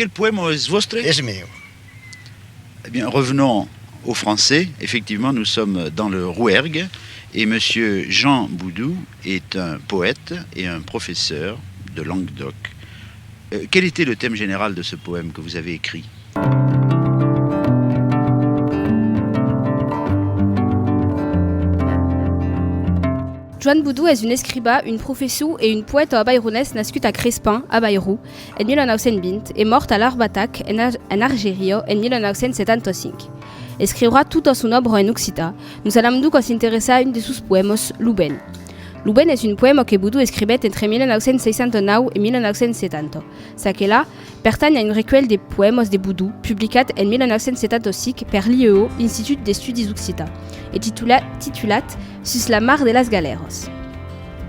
quel poème est vostre? És meu. Eh bien, revenons au français. Effectivement, nous sommes dans le Rouergue et monsieur Jean Boudou est un poète et un professeur de Languedoc. Quel était le thème général de ce poème que vous avez écrit? Joan Boudou és un escriba, un professor et un poète bayronès nascut a Crespin, a Bayrou, en 1920 et mort à l'Arbatac, en Algérie, en 1975. Escriurà tota son obra en occitan. Nous allons donc s'intéresser à un de sus poemes, Luben. Luben és un poème que Boudou escrivait entre 1969 et 1970. Saquela pertany a un recueil de poemes de Boudou, publicat en 1975 per l'IEO, Institut d'Estudis Occitans, et titulat Sus la mar de las galeres.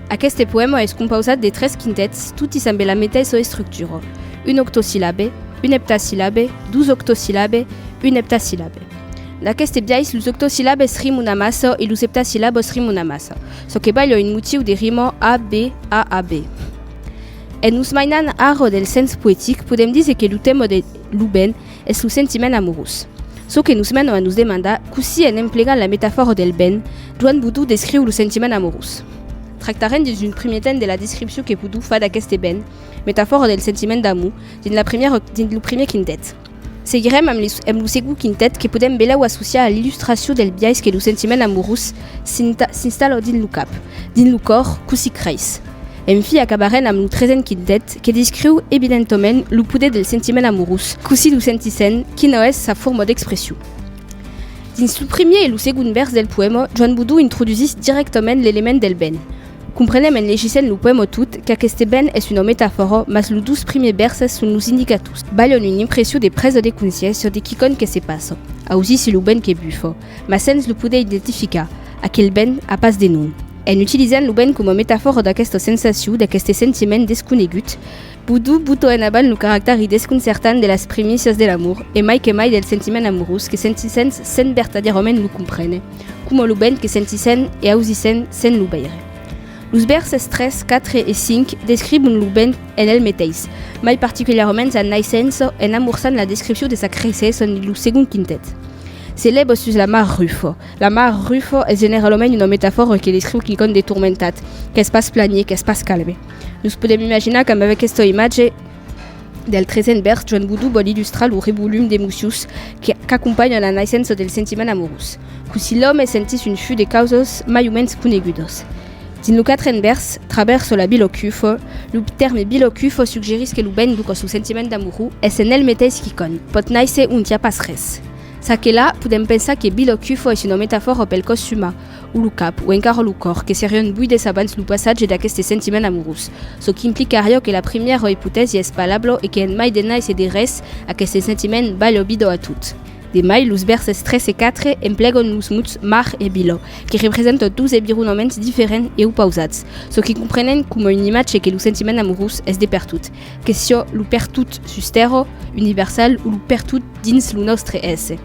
Aquest poème és composat de 3 quintets, tutti amb la mateixa estructura. Un octosillabe, un heptasillabe, 2 octosillabe, un heptasillabe. D'aquest biais, los octosillabes rimen una massa i los heptasillabes rimen una massa, so que balla un motiu de rima A, B, A, A, B. En us mainant art del sens poètic, podem dir que el tema de Luben és el sentiment amorós. So que nos mena a nos demandar si en emplegar la metafora del ben, Joan Boudou descriu el sentiment amorós. Tractarem dins un primer temps de la descripció que Boudou fa d'aquest ben, metafora del sentiment d'amour, dins el primer quintet. Seguirem amb el segon quintet que podem veure associar a l'il·lustració del biais que el sentiment amorós s'instal·la dins el cap, dins el cor, così creix. En fi, acabarem amb el tresè quintet que descriu evidentment el poder del sentiment amorós, così el sentissem, quina és sa forma d'expressió. Dins el primer i el segon vers del poema, Joan Boudou introduïs directament l'element del ben. Comprenem en llegissent el poema tot que aquest ben és una metafora, mas els 12 primers versos són els indicators. Ballen una impressió de presa de consciència de quicon que se passa. Aussi si el ben que bufa, mas sense el poder identificar, aquell ben a pas de nom. En utilitzant el ben com a metafora d'aquesta sensació, d'aquest sentiment desconegut, Boudou bota en avant el caràcter desconcertant de les primícies de l'amor e mai que mai del sentiment amorós que sentissem sen verdaderament lo comprene, com el ben que sentissem e ausissem sen lo veure. Los versos 3, 4 et 5 descriuen el ben en el mateix, mai particularment en naixença en amorçant la descripció de sa creixença en el segon quintet. S'élève sus la mar Rufo. La mar Rufo és generalment una metafora que descriu quelcom de tormentat, que es pas planier, que es pas calme. Nous podem imaginar que amb aquesta imatge del 13è vers, Joan Boudou vol il·lustrar el revolum d'emocions que acompanyen la naixença del sentiment amorós, que si l'home sentís un fût de causes mai o menys conegudes. Dins el 4è vers, traverso la bilocufo, el terme bilocufo suggerís que el ben duc el sentiment d'amorós és en el mateix quicon, pot néixer on hi ha pas res. Saquela, podem pensar que bilocufo és una metafora pel cos humà, o el cap, o encara el cor, que serien buides abans el passatge d'aquest sentiment amorós, so que implicaria que la primera hipòtesi és valable e que en mai de néixer de res, aquest sentiment val obido a tot. De mai, los versos 3 e 4 empleguen los mots mar e bilo, que representen 2 environnements diferents e opausats, so que comprenen com una imatge que el sentiment amorós és de per tot, que sia el per tot sus terra, universal, o el per tot dins el nostre esse.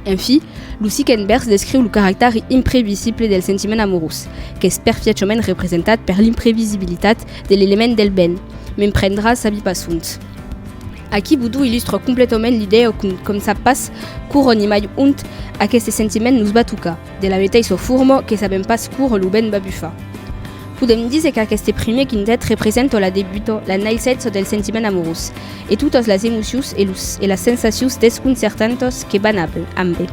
En fi, el 5è vers descriu el caràcter imprevisible del sentiment amorós, que és perfectament representat per l'imprevisibilitat de l'element del ben, m'emprendrà sa vie passante. Aquí Boudou il·lustra completament l'idea com ça passe cur on imai ont aquest sentiment nos va tocar, de la mateixa forma que sabem pas cur el ben va bufar. Podem dir que aquest primer quintet representa la debuta, la naixença del sentiment amorós, e totes les emocions e les sensacions desconcertantes que van amb ell.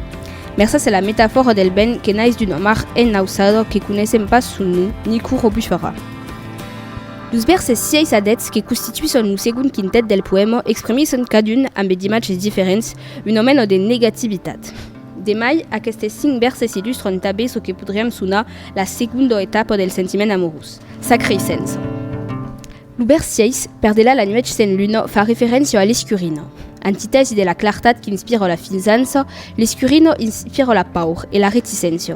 Mersa c'est la metafora del ben que naix d'una mar ennausada que coneixem pas son nom ni cur o bufarà. Los versos 6 a 10 que constituïssin el segon quintet del poema exprimissen cadun amb d'imatges diferents una mena de negativitat. De mai, aquests 5 versos il·lustren també el que podríem sonar la segunda etapa del sentiment amorós, sa creixença. El vers 6, Perdela la nuit sen luna, fa referència a l'escurina. Antítesi de la clartat que inspira la finzança, l'escurina inspira la paur e la reticència.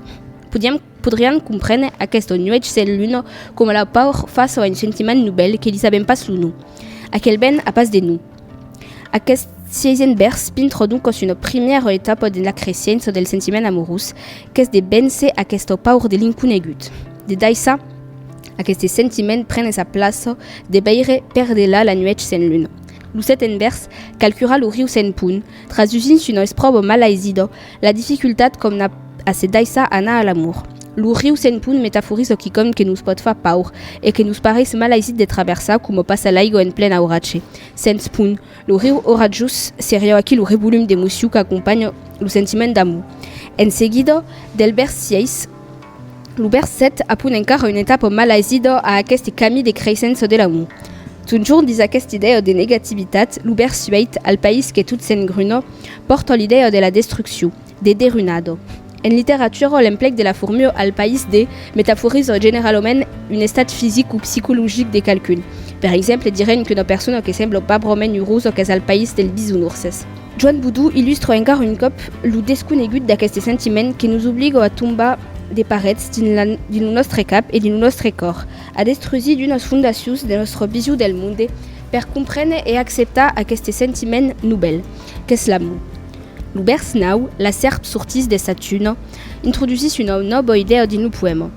Podríem comprendre aquesta nuit sen luna com la paur face a un sentiment nouvel que li sabem pas el nom. Aquell ben a pas de nom. Aquest 6è vers pintra donc una primera etapa de la creixença del sentiment amorós, que és de vèncer aquesta paur de l'inconegut. De d'aixà, aquest sentiment pren sa plaça de veure Perdela la nuit sen luna. Lucet en vers calcura lo riu sen pun, traducint su nois probo malaizido, la dificultat com na a se daisa ana a l'amour. Lo riu sen pun metaforise o quicom que nous pot fa paur e que nous pareix malaizit de traversa como passa l'aigo en plen aurache. Sens pun, lo riu orajus serio aquí lo revolum d'emoció que acompanya lo sentiment d'amour. En seguido, del vers 6, lo vers 7 apun encara una etapa malaizido a aquest camí de creixença de l'amour. Toujours dis aquesta idea de negativitat, lo vers 8 al país que tot s'engruno porta l'idea de la destrucció, de derunado. En literatura, l'emplec de la formule al país de metaforise generalment un estat physique ou psychologique de calcul. Per exemple, diren qu'una persona que sembla pas bromen heurosa que és al país del bisounourses. Joan Boudou illustre encara un cop lo desconegut d'aquest sentiment que nous obliga a tombar de parets dins lo nostre cap e dins lo nostre cor, a destruir d'unes fundacions de nostre visió del monde per comprendre e acceptar aquest sentiment nouvel, qu'és l'amour. Lo vers 9, la serp sortís de Saturne, introduïs una nova idea dins lo poema,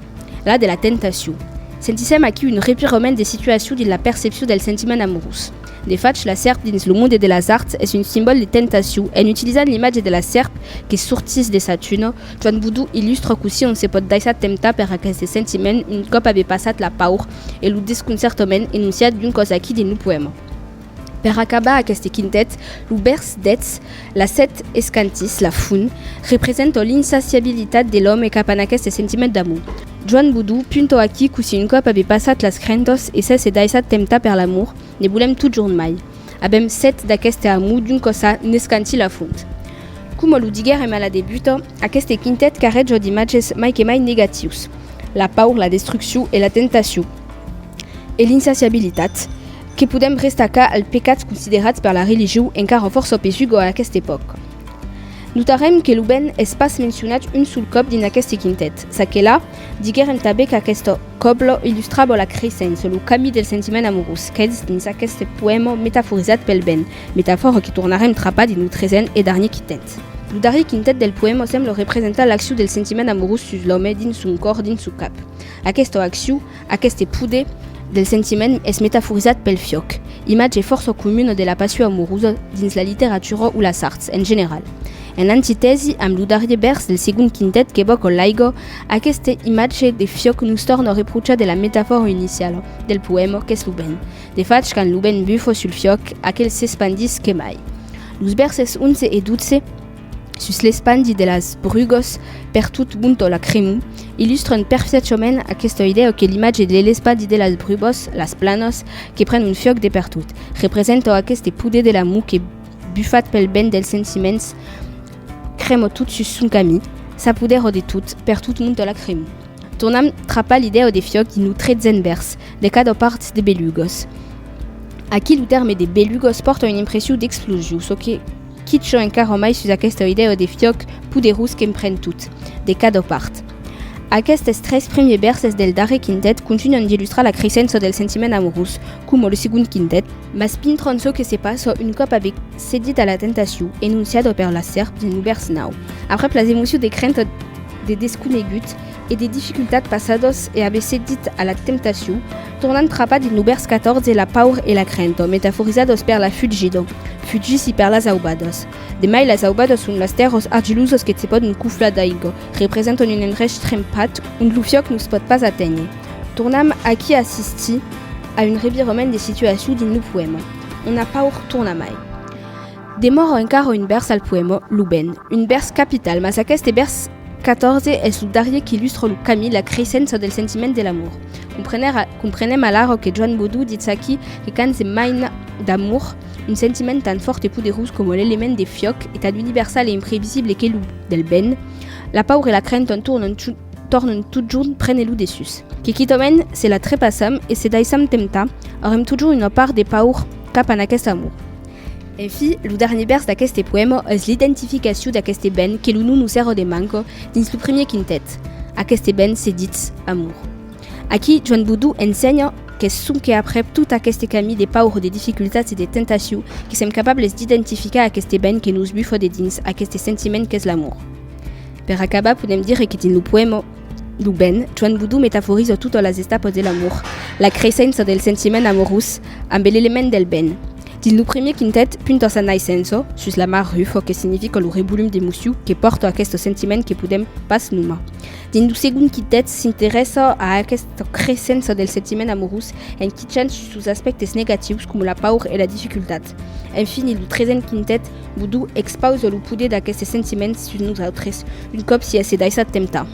la de la tentació. Sentissem aquí un repirament de situació dins la percepció del sentiment amorós. De faig, la serp dins lo monde de les arts és un simbol de tentació en utilitzant l'imatge de la serp que sortís de Saturne, Joan Boudou il·lustra que si on se pot deixar temptar per aquest sentiment un cop haver passat la paur e lo desconcertament enunciat d'un cosa aquí dins lo poema. Per acabar aquest quintet, lo vers 10, la set escantis, la fun, representa l'insaciabilitat de l'home cap en aquest sentiment d'amour. Joan Boudou punto aquí que si un cop haver passat les crentos e se deixat temptar per l'amour, ne volem toujours mai. Abem set d'aquest amor d'un cosa n'escanti la font. Com lo diguérem a la debuta, aquest quintet carrega d'imatges mai que mai negatius. La paur, la destrucció e la tentació. E l'insaciabilitat, que podem destacar els pecats considerats per la religió encara força pesugo a aquesta època. Notarem que lo ben és pas mencionat un sol cop dins aquest quintet, sa que là, diguérem també que aquest coblo il·lustrava la creixença, lo camí del sentiment amorós, que és dins aquest poema metaforisat pel ben, metafora que tornarem trapar dins lo tretzè e darnier quintet. Lo darrier quintet del poema sembla representar l'acció del sentiment amorós sus l'home dins son cor, dins son cap. Aquesta acció, aquest poder del sentiment és metaforisat pel fioc, imatge força comuna de la passió amorosa dins la literatura o les arts en general. En antitesi amb lo darrier vers del segon quintet que evoca l'aigo, aquesta imatge de fioc nos torna a reprochar de la metafora inicial del poema que és lo ben. De faig, quan lo ben bufo sul fioc, aquel s'expandís que mai. Los verses 11 e 12 sus l'espandi de las brugos per tot bunto la cremu, illustren perfectament aquesta idea que l'imatge de l'espandi de las brugos, las planos, que pren un fioc de per tot, representa aquest poder de l'amor que bufat pel ben dels sentiments cremo tot sus son camí, s'apodera de tot, per tot munto la cremu. Tornam trapar l'idea de fioc dins lo tretzè vers, de cada part de belugos. Aquí lo terme de belugos porta una impressió d'explosió, so que kitxo encara mai sus aquesta idea de fioc poderós que empren tot, de cada part. Aquests tres primers verses del darrer quintet continuen d'il·lustrar la creixença del sentiment amorós, com el segon quintet, mas pintron so que se passa un cop haver cedit a la tentació, enunciada per la serp dins lo vers 9. Après les emocions de crainte de desconegut et des difficultats passades et haver cedit a la temptació, tornant trapar dins lo vers 14 la paur e la crainte, metaforisados per la fugido, fugis i per las aubadas. De mai, las aubadas són les terres argiloses que se poden cuflar d'aigua, representen un endrech trempat on lo fioc no es pot pas atènyer. Tornam aquí a assistir a un revirament de situació dins lo poema. On a paur torna mai. Demora encara un vers al poema, lo ben, un vers capital, mas aquest vers 14 és lo darrier que il·lustra lo camí, la creixença del sentiment de l'amour. Comprenem alara que Joan Boudou dit aquí que quand se maina d'amour, un sentiment tan fort et poderós com l'élément de fioc et tan universal et imprévisible que lo del ben, la paur et la crainte tornen tot junt prenen-lo dessus. Que quitomen se la trepassam et se deixam temptar, aurem toujours una part de paur cap en aquest amor. En fi, lo darnier vers d'aquest poema és l'identificació d'aquest ben que lo nous serra de manco dins lo primer quintet. Aquest ben se dit amor. Aquí, Joan Boudou ensenya que som que après tot aquest camí de paur, de dificultats i de tentació, que som capables d'identificar aquest ben que nos bufa de dins aquest sentiment que és l'amor. Per acabar, podem dir que dins lo poema lo ben, Joan Boudou metaforisa totes les etapes de l'amor, la creixença del sentiment amorós amb l'element del ben. Din lo premier quintet punta sa naisenso, sus la mar rufo que significa lo rebulum d'emoció que porta aquest sentiment que podem pas numa. Din lo segon quintet s'interessa a aquesta crescença del sentiment amorós en quitxant sus aspectes negatius com la paur e la dificultat. Enfin, lo tresent quintet Boudou expausa lo poder d'aquestes sentiments sus nosaltres, un cop si esse daisat tempta.